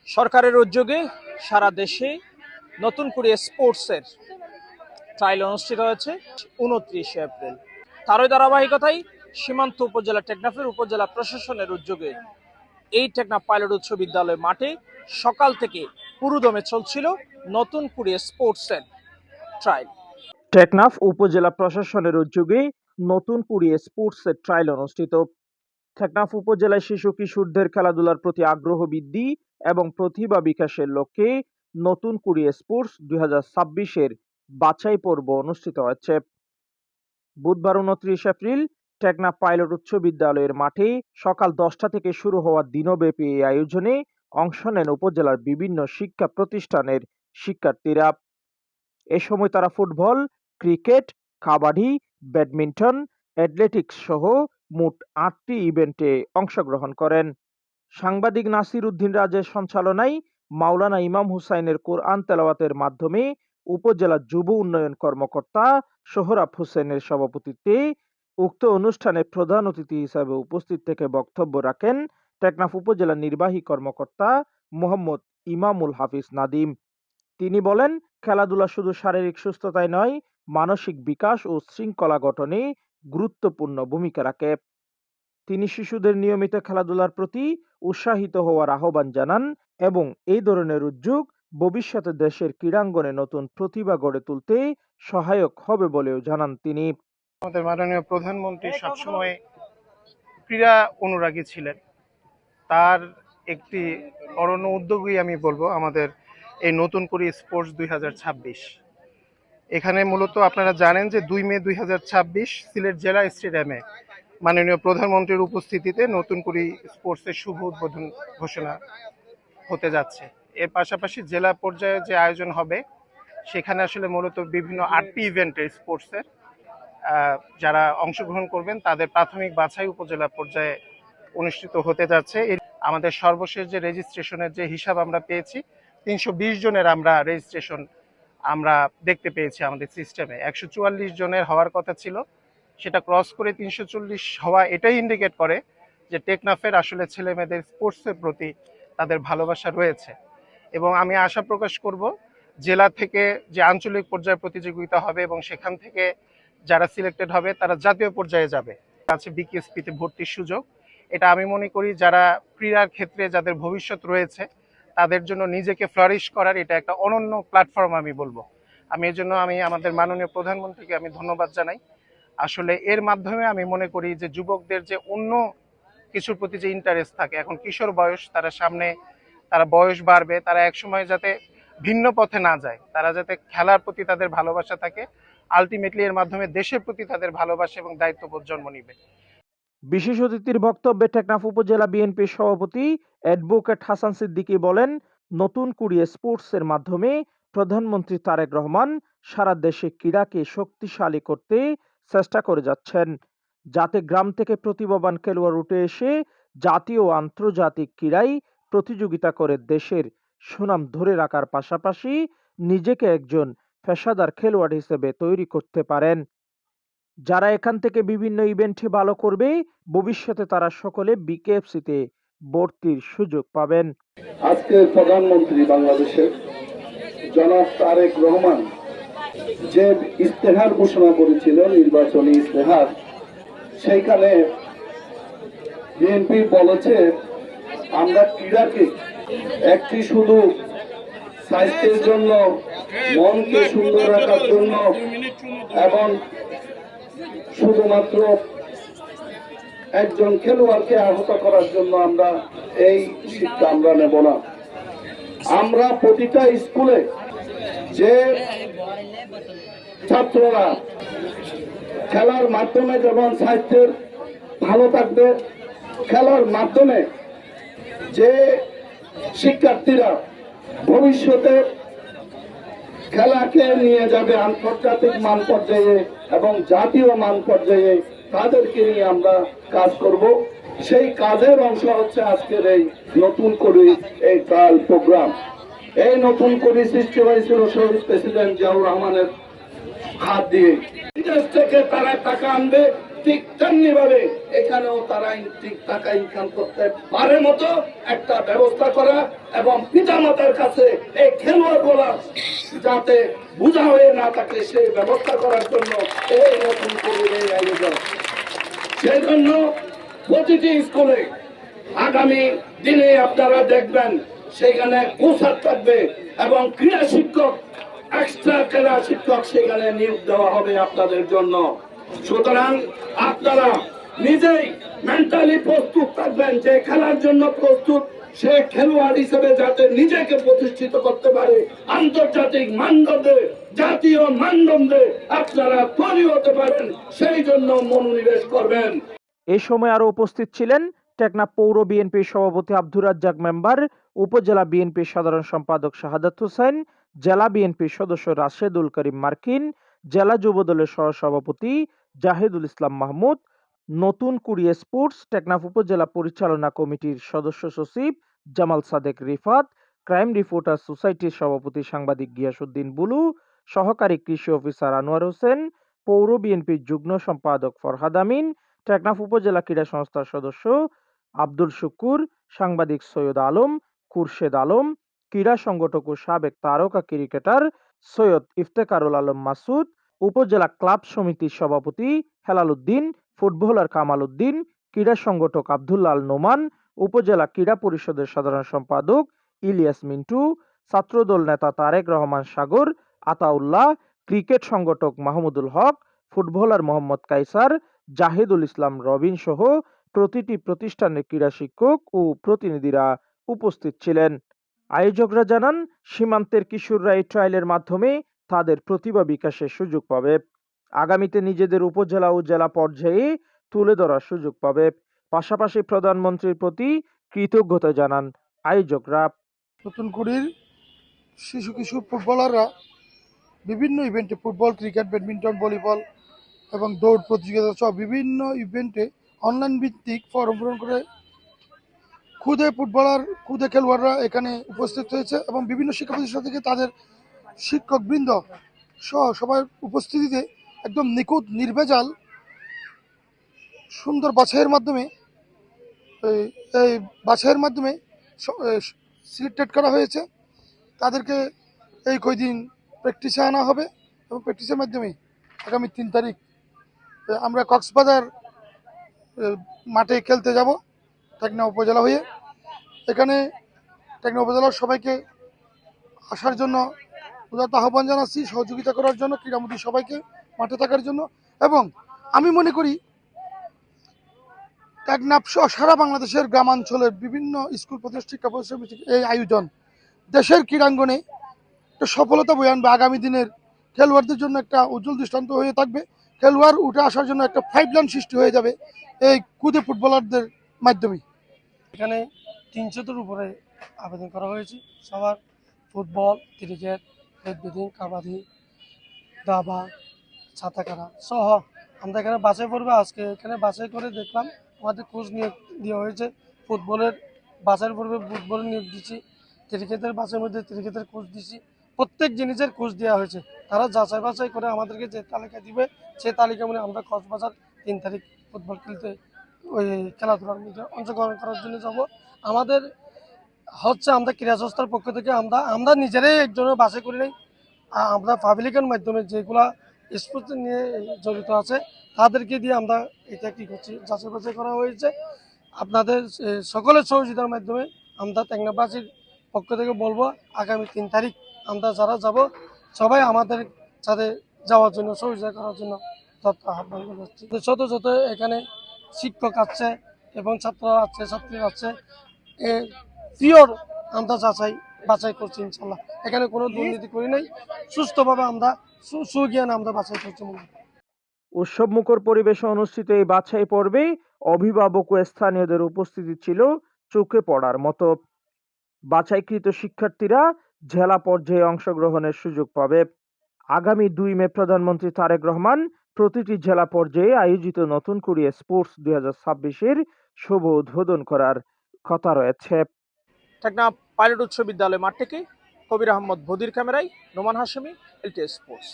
সরকারের উদ্যোগে সারা দেশে নতুন করে স্পোর্টসের ট্রায়াল অনুষ্ঠিত হয়েছে 29 এপ্রিল। তারই ধারাবাহিকতায় সীমান্ত উপজেলা টেকনাফের উপজেলা প্রশাসনের উদ্যোগে এই টেকনাফ পাইলট উচ্চ বিদ্যালয় মাঠে সকাল থেকে পুরোদমে চলছিল নতুন করে স্পোর্টসের ট্রায়াল। টেকনাফ উপজেলা প্রশাসনের উদ্যোগে নতুন করে স্পোর্টসের ট্রায়াল অনুষ্ঠিত। টেকনাফ উপজেলায় শিশু কিশোরদের খেলাধুলার প্রতি আগ্রহ বৃদ্ধি এবং প্রতিভা বিকাশের লক্ষ্যে নতুন কুড়িয়ে স্পোর্টস 2026-এর বাছাই পর্ব অনুষ্ঠিত হচ্ছে। বুধবার 29 এপ্রিল টেকনাফ পাইলট উচ্চ বিদ্যালয়ের মাঠে সকাল 10টা থেকে শুরু হওয়া দিনব্যাপী এই আয়োজনে অংশ নেন উপজেলার বিভিন্ন শিক্ষা প্রতিষ্ঠানের শিক্ষার্থীরা। এ সময় তারা football, cricket, kabaddi, badminton, athletics সহ মোট 8টি ইভেন্টে অংশগ্রহণ করেন। সাংবাদিক নাসির উদ্দিন রাজের সঞ্চালনায় মাওলানা ইমাম হুসাইনের কোরআন তেলাওয়াতের মাধ্যমে উপজেলা যুব উন্নয়ন কর্মকর্তা সোহরাব হোসেনের সভাপতিত্বে উক্ত অনুষ্ঠানে প্রধান অতিথি হিসাবে উপস্থিত থেকে বক্তব্য রাখেন টেকনাফ উপজেলা নির্বাহী কর্মকর্তা মোহাম্মদ ইমামুল হাফিজ নাদিম। তিনি বলেন, খেলাধুলা শুধু শারীরিক সুস্থতায় নয়, মানসিক বিকাশ ও শৃঙ্খলা গঠনে গুরুত্বপূর্ণ ভূমিকা রাখে। তিনি শিশুদের নিয়মিত খেলাধুলার প্রতি উৎসাহিত হওয়ার আহ্বান জানান এবং এই ধরনের উদ্যোগ ভবিষ্যতে দেশের ক্রীড়াঙ্গনে নতুন প্রতিভা গড়ে তুলতে সহায়ক হবে বলেও জানান তিনি। আমাদের মাননীয় প্রধানমন্ত্রী সবসময় ক্রীড়া অনুরাগী ছিলেন। তার একটি অরণ্য উদ্যোগই আমি বলবো আমাদের এই নতুন করে স্পোর্টস 2026। এখানে মূলত আপনারা জানেন যে 2 মে 2026 সিলেট জেলা স্টেডিয়ামে মাননীয় প্রধানমন্ত্রীর উপস্থিতিতে নতুন করে স্পোর্টসের শুভ উদ্বোধন ঘোষণা হতে যাচ্ছে। এর পাশাপাশি জেলা পর্যায়ে যে আয়োজন হবে সেখানে আসলে মূলত বিভিন্ন 8টি ইভেন্টের স্পোর্টসের যারা অংশগ্রহণ করবেন তাদের প্রাথমিক বাছাই উপজেলা পর্যায়ে অনুষ্ঠিত হতে যাচ্ছে। আমাদের সর্বশেষ যে রেজিস্ট্রেশনের যে হিসাব আমরা পেয়েছি 320 জনের আমরা রেজিস্ট্রেশন আমরা দেখতে পেয়েছি আমাদের সিস্টেমে। 144 জনের হওয়ার কথা ছিল, সেটা ক্রস করে 340 হওয়া এটাই ইন্ডিকেট করে যে টেকনাফের আসলে ছেলে মেয়েদের স্পোর্টসের প্রতি তাদের ভালোবাসা রয়েছে। এবং আমি আশা প্রকাশ করব জেলা থেকে যে আঞ্চলিক পর্যায়ে প্রতিযোগিতা হবে এবং সেখান থেকে যারা সিলেক্টেড হবে তারা জাতীয় পর্যায়ে যাবে। আছে বিকেএসপিতে ভর্তির সুযোগ। এটা আমি মনে করি যারা ক্রীড়ার ক্ষেত্রে যাদের ভবিষ্যৎ রয়েছে তাদের জন্য নিজেকে ফ্লারিশ করার এটা একটা অনন্য প্ল্যাটফর্ম আমি বলবো। আমি এর জন্য আমাদের মাননীয় প্রধানমন্ত্রীকে আমি ধন্যবাদ জানাই। আসলে এর মাধ্যমে আমি মনে করি যে যুবকদের যে অন্য কিছুর প্রতি যে ইন্টারেস্ট থাকে, এখন কিশোর বয়স, তারা বয়স বাড়বে, তারা একসময় যাতে ভিন্ন পথে না যায়, তারা যাতে খেলার প্রতি তাদের ভালোবাসা থাকে, আলটিমেটলি এর মাধ্যমে দেশের প্রতি তাদের ভালোবাসা এবং দায়িত্ববোধ জন্ম নিবে। বিশেষ অতিথির বক্তব্যে টেকনাফ উপজেলা বিএনপির সভাপতি অ্যাডভোকেট হাসান সিদ্দিকী বলেন, নতুন কুড়িয়ে স্পোর্টসের মাধ্যমে প্রধানমন্ত্রী তারেক রহমান সারা দেশে ক্রীড়াকে শক্তিশালী করতে চেষ্টা করে যাচ্ছেন, যাতে গ্রাম থেকে প্রতিভাবান খেলোয়াড় উঠে এসে জাতীয় ও আন্তর্জাতিক ক্রীড়ায় প্রতিযোগিতা করে দেশের সুনাম ধরে রাখার পাশাপাশি নিজেকে একজন পেশাদার খেলোয়াড় হিসেবে তৈরি করতে পারেন। যারা এখান থেকে বিভিন্ন ইভেন্টে ভালো করবে, ভবিষ্যতে তারা সকলে বিকেএফসিতে ভর্তির সুযোগ পাবেন। আজকের প্রধানমন্ত্রী বাংলাদেশের জনাব তারেক রহমান যে ইস্তেহার ঘোষণা করেছিল, নির্বাচনী ইস্তেহার, সেইখানে বিএনপি বলেছে আমরা ক্রীড়াকে একটি শুধু স্বাস্থ্যের জন্য, মনকে সুন্দর রাখার জন্য এবং শুধুমাত্র একজন খেলোয়াড়কে আহত করার জন্য আমরা এই শিক্ষা আমরা নেব না। আমরা প্রতিটা স্কুলে যে ছাত্ররা খেলার মাধ্যমে যেমন স্বাস্থ্যের ভালো থাকবে, খেলার মাধ্যমে যে শিক্ষার্থীরা ভবিষ্যতে খেলাকে নিয়ে যাবে আন্তর্জাতিক মান পর্যায়ে এবং জাতীয় মান পর্যায়ে, তাদেরকে নিয়ে আমরা কাজ করব। সেই কাজের অংশ হচ্ছে আজকের এই নতুন করে এই ট্রায়াল প্রোগ্রাম। এই নতুন করে সৃষ্টি হয়েছিল শহীদ প্রেসিডেন্ট জিয়াউর রহমানের হাত দিয়ে। বিদেশ থেকে তারা টাকা আনবে, ঠিক তেমনি ভাবে এখানেও তারা ঠিক টাকা ইনকাম করতে পারে মতো একটা ব্যবস্থা করা এবং পিতামাতার কাছে এই খেলোয়াড়গুলা যাতে বোঝা হয়ে না থাকে সেই ব্যবস্থা করার জন্য এই নতুন করে এই আয়োজন। সেই জন্য প্রতিটি স্কুলে আগামী দিনে আপনারা দেখবেন সেখানে কোচার থাকবে এবং ক্রীড়া শিক্ষক, এক্সট্রা ক্রীড়া শিক্ষক সেখানে নিয়োগ দেওয়া হবে আপনাদের জন্য। সুতরাং আপনারা নিজেই মেন্টালি প্রস্তুত থাকবেন যে খেলার জন্য প্রস্তুত, সে খেলোয়াড় হিসেবে যাতে নিজেকে প্রতিষ্ঠিত করতে পারে, আন্তর্জাতিক মানদণ্ডে, জাতীয় মানদণ্ডে আপনারা তৈরি হতে পারেন, সেই জন্য মনোনিবেশ করবেন। এই সময় আরো উপস্থিত ছিলেন টেকনাফ পৌর বিএনপির সভাপতি আব্দুর রাজ্জাক মেম্বার, উপজেলা বিএনপির সাধারণ সম্পাদক শাহাদাত হোসেন, জেলা বিএনপির সদস্য রাশেদুল করিম মার্কিন, জেলা যুবদলের সহসভাপতি জাহিদুল ইসলাম মাহমুদ, নতুন কুড়িয়ে স্পোর্টস টেকনাফ উপজেলা পরিচালনা কমিটির সদস্য সচিব জামাল সাদেক রিফাত, ক্রাইম রিপোর্টার সোসাইটির সভাপতি সাংবাদিক গিয়াসউদ্দিন বুলু, সহকারী কৃষি অফিসার আনোয়ার হোসেন, পৌর বিএনপির যুগ্ম সম্পাদক ফরহাদ আমিন, টেকনাফ উপজেলা ক্রীড়া সংস্থার সদস্য আব্দুল শুকুর, সাংবাদিক সৈয়দ আলম, খুরশেদ আলম, ক্রীড়া সংগঠক ও সাবেক তারকা ক্রিকেটার সৈয়দ ইফতেখারুল আলম মাসুদ, উপজেলা ক্লাব সমিতির সভাপতি হেলাল উদ্দিন, ফুটবলার কামাল উদ্দিন, ক্রীড়া সংগঠক আব্দুল্লাহ আল নোমান, উপজেলা ক্রীড়া পরিষদের সাধারণ সম্পাদক ইলিয়াস মিন্টু, ছাত্রদল নেতা তারেক রহমান সাগর, আতাউল্লাহ, ক্রিকেট সংগঠক মাহমুদুল হক, ফুটবলার মোহাম্মদ কাইসার, জাহিদুল ইসলাম রবিন সহ প্রতিটি প্রতিষ্ঠানের ক্রীড়া শিক্ষক ও প্রতিনিধিরা উপস্থিত ছিলেন। আয়োজকরা জানান, সীমান্তের কিশোররা এই ট্রায়ালের মাধ্যমে তাদের প্রতিভা বিকাশের সুযোগ পাবে। আগামীতে নিজেদের উপজেলা ও জেলা পর্যায়ে তুলে ধরার সুযোগ পাবে। পাশাপাশি প্রধানমন্ত্রীর প্রতি কৃতজ্ঞতা জানান আয়োজকরা। নতুন কুড়ির শিশু কিশোর ফুটবলাররা বিভিন্ন ইভেন্টে, ফুটবল, ক্রিকেট, ব্যাডমিন্টন, ভলিবল এবং দৌড় প্রতিযোগিতা সহ বিভিন্ন ইভেন্টে অনলাইন ভিত্তিক ফর্ম পূরণ করে খুদে খেলোয়াড়রা এখানে উপস্থিত হয়েছে এবং বিভিন্ন শিক্ষা প্রতিষ্ঠান থেকে তাদের শিক্ষকবৃন্দ সহ সবার উপস্থিতিতে একদম নিখুঁত নির্ভেজাল সুন্দর বাছাইয়ের মাধ্যমে এই বাছাইয়ের মাধ্যমে সিলেক্টেড করা হয়েছে। তাদেরকে এই কয়দিন প্র্যাকটিসে আনা হবে এবং প্র্যাকটিসের মাধ্যমে আগামী 3 তারিখ আমরা কক্সবাজার মাঠে খেলতে যাব টেকনাফ উপজেলা হয়ে। এখানে টেকনাফ উপজেলার সবাইকে আসার জন্য উদাত্ত আহ্বান জানাচ্ছি, সহযোগিতা করার জন্য, ক্রীড়ামন্ত্রী সবাইকে মাঠে থাকার জন্য। এবং আমি মনে করি টেকনাফ সহ সারা বাংলাদেশের গ্রামাঞ্চলের বিভিন্ন স্কুল প্রতিষ্ঠান, শিক্ষা প্রতিষ্ঠান এই আয়োজন দেশের ক্রীড়াঙ্গনে একটা সফলতা বয়ে আনবে। আগামী দিনের খেলোয়াড়দের জন্য একটা উজ্জ্বল দৃষ্টান্ত হয়ে থাকবে। খেলোয়াড় উঠে আসার জন্য একটা পাইপলাইন সৃষ্টি হয়ে যাবে এই খুদে ফুটবলারদের মাধ্যমে। এখানে 300-র উপরে আবেদন করা হয়েছে। সবার ফুটবল, ক্রিকেট, ব্যাডমিন্টন, কাবাডি, দাবা, সাঁতার সহ আমরা এখানে বাছাই করবো। আজকে এখানে বাছাই করে দেখলাম আমাদের কোচ নিয়োগ দেওয়া হয়েছে। ফুটবলের বাছাই পূর্বে ফুটবলের নিয়োগ দিচ্ছি, ক্রিকেটের বাছাইয়ের মধ্যে ক্রিকেটের কোচ দিচ্ছি, প্রত্যেক জিনিসের কোচ দেওয়া হয়েছে। তারা যাচাই বাছাই করে আমাদেরকে যে তালিকা দিবে সেই তালিকা মানে আমরা কক্সবাজার 3 তারিখ ফুটবল খেলতে, ওই খেলাধুলার মধ্যে অংশগ্রহণ করার জন্য যাব। আমাদের হচ্ছে আমরা ক্রীড়া সংস্থার পক্ষ থেকে আমরা নিজেরাই একজনের বাছাই করি নাই, আমরা পাবলিকের মাধ্যমে যেগুলা স্পোর্টস নিয়ে জড়িত আছে তাদেরকে দিয়ে আমরা এটা কি করছি, যাচাই বাছাই করা হয়েছে। আপনাদের সকলের সহযোগিতার মাধ্যমে আমরা টেকনাফবাসীর পক্ষ থেকে বলবো আগামী 3 তারিখ আমরা যারা যাব সবাই আমাদের সাথে যাওয়ার জন্য, সহযোগিতা করার জন্য আহ্বান জানাচ্ছি। শত শত এখানে শিক্ষক আছে এবং ছাত্র আছে, ছাত্রী আছে, পিওর আমরা বাছাই করছি ইনশাল্লাহ। এখানে কোনো দুর্নীতি করি নাই, সুস্থভাবে আমরা সুজ্ঞান আমরা বাছাই করছি। উৎসব মুখর পরিবেশে অনুষ্ঠিত এই বাছাই পর্বে অভিভাবক ও স্থানীয়দের উপস্থিতি ছিল চোখে পড়ার মতো। বাছাইকৃত শিক্ষার্থীরা জেলা পর্যায়ে অংশগ্রহণের সুযোগ পাবে। আগামী 2 মে প্রধানমন্ত্রী তারেক রহমান প্রতিটি জেলা পর্যায়ে আয়োজিত নতুন কুড়িয়ে স্পোর্টস 2026-এর শুভ উদ্বোধন করার কথা রয়েছে। টেকনাফ পাইলট উচ্চ বিদ্যালয় মাঠ থেকে কবির আহমদ বদির ক্যামেরায় নোমান হাশেমি, এলটিএস স্পোর্টস।